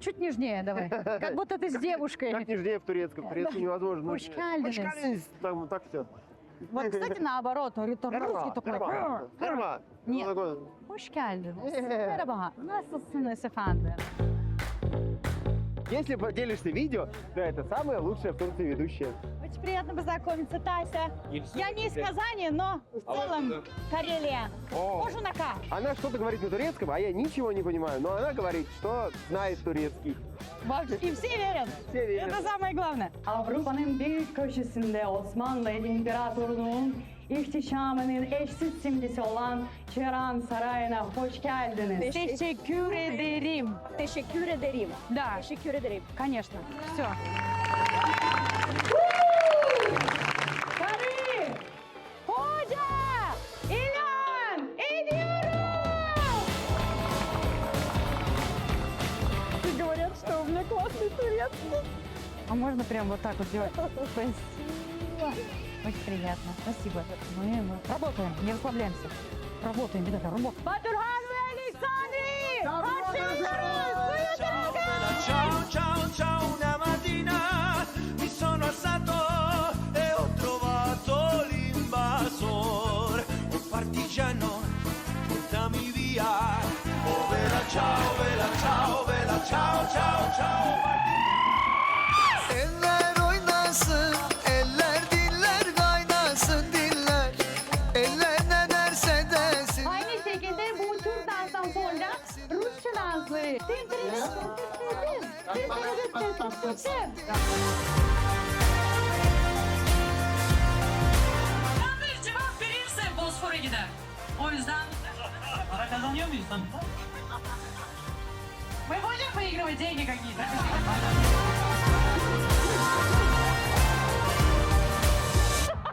Чуть нежнее давай. Как будто ты с девушкой. Как нежнее в турецком? В турецком невозможно. Hoş geldiniz. Там так все. Вот, кстати, наоборот, русский такой. Merhaba. Нет. Ну, такой, Hoş geldiniz. Merhaba. Nasılsınız efendim? Если поделишься видео, то это самая лучшая в Турции ведущая. Очень приятно познакомиться, Тася. Я не из Казани, но в целом Карелия. Кожа на К. Она что-то говорит на турецком, а я ничего не понимаю. Но она говорит, что знает турецкий. И все верят. Все верят. Это самое главное. Avrupa'nın bir köşesinde Osmanlı İmparatorluğu'nun ihtişamının eşsiz simgesi olan Çiran Sarayı'na hoş geldiniz. Teşekkür ederim. Teşekkür ederim. Да, Teşekkür ederim. конечно. Все. Karı! Hoca! İlan ediyorum! Говорят, что у меня классный турецкий. А можно прям вот так вот делать? Спасибо. Очень приятно. Спасибо. Мы работаем, не расслабляемся. Работаем, ребята, работаем. Батурхан ve Alexandri! Başlıyoruz! Ciao ciao ciao una mattina mi sono alzato e ho trovato l'invasor, un partigiano, portami via. Oh vela ciao vela ciao vela ciao ciao ciao. Eller oynasın, eller diller kaynasın diller. Eller ne derse desin. Aynı şekilde bu Türk danstan sonra Rusça dansları. Yanlış cevap verirse Bosfor'a gider. O yüzden para kazanıyor muyuz lan? Мы можем выигрывать деньги какие-то?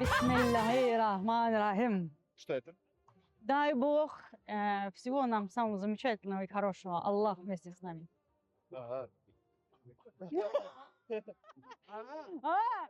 Bismillahirrahmanirrahim. Что это? Дай Бог всего нам самого замечательного и хорошего. Аллах вместе с нами. Ага. А!